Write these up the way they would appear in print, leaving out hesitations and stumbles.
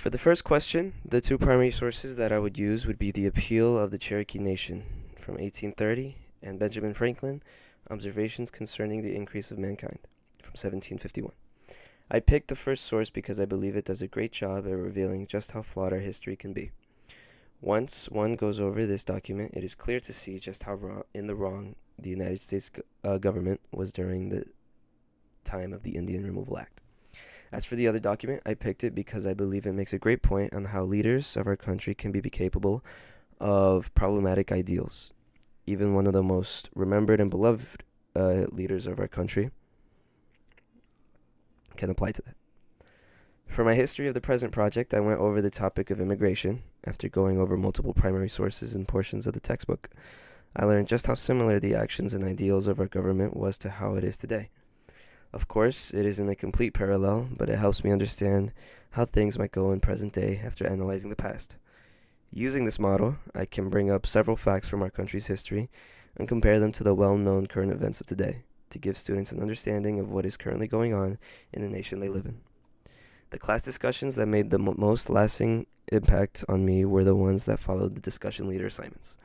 For the first question, the two primary sources that I would use would be the Appeal of the Cherokee Nation from 1830 and Benjamin Franklin, Observations Concerning the Increase of Mankind from 1751. I picked the first source because I believe it does a great job at revealing just how flawed our history can be. Once one goes over this document, it is clear to see just how in the wrong the United States government was during the time of the Indian Removal Act. As for the other document, I picked it because I believe it makes a great point on how leaders of our country can be capable of problematic ideals. Even one of the most remembered and beloved leaders of our country can apply to that. For my History of the Present project, I went over the topic of immigration. After going over multiple primary sources and portions of the textbook, I learned just how similar the actions and ideals of our government was to how it is today. Of course, it isn't a complete parallel, but it helps me understand how things might go in present day after analyzing the past. Using this model, I can bring up several facts from our country's history and compare them to the well-known current events of today to give students an understanding of what is currently going on in the nation they live in. The class discussions that made the most lasting impact on me were the ones that followed the discussion leader assignments.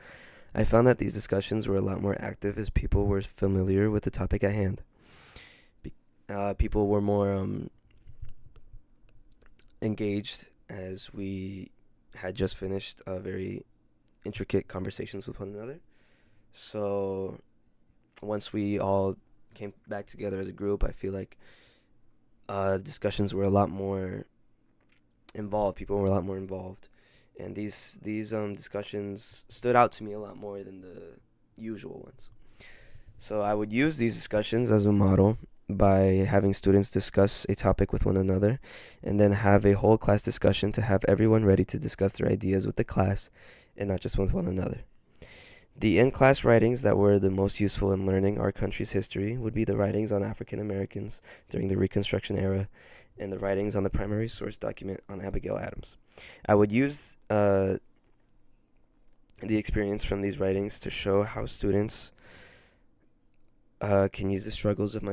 I found that these discussions were a lot more active as people were familiar with the topic at hand. People were more engaged as we had just finished very intricate conversations with one another. So once we all came back together as a group, I feel like discussions were a lot more involved. People were a lot more involved, and these discussions stood out to me a lot more than the usual ones. So I would use these discussions as a model by having students discuss a topic with one another, and then have a whole class discussion to have everyone ready to discuss their ideas with the class and not just with one another. The in-class writings that were the most useful in learning our country's history would be the writings on African Americans during the Reconstruction era and the writings on the primary source document on Abigail Adams. I would use the experience from these writings to show how students can use the struggles of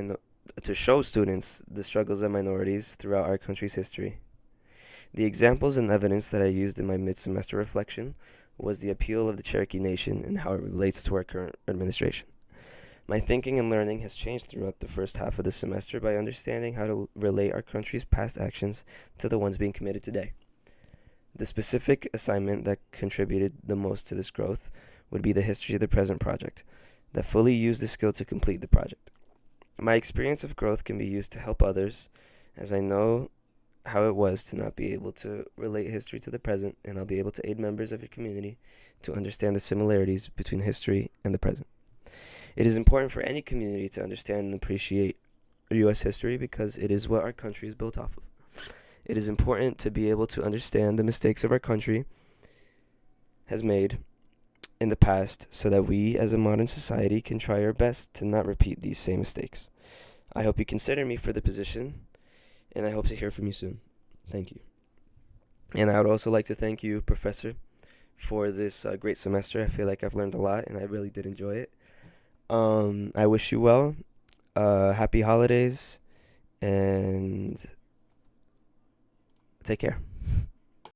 to show students the struggles of minorities throughout our country's history. The examples and evidence that I used in my mid-semester reflection was the Appeal of the Cherokee Nation and how it relates to our current administration. My thinking and learning has changed throughout the first half of the semester by understanding how to relate our country's past actions to the ones being committed today. The specific assignment that contributed the most to this growth would be the History of the Present project, that fully used the skill to complete the project. My experience of growth can be used to help others, as I know how it was to not be able to relate history to the present, and I'll be able to aid members of your community to understand the similarities between history and the present. It is important for any community to understand and appreciate U.S. history because it is what our country is built off of. It is important to be able to understand the mistakes of our country has made in the past so that we as a modern society can try our best to not repeat these same mistakes. I hope you consider me for the position, and I hope to hear from you soon. Thank you. And I would also like to thank you, Professor, for this great semester. I feel like I've learned a lot, and I really did enjoy it. I wish you well. Happy holidays, and take care.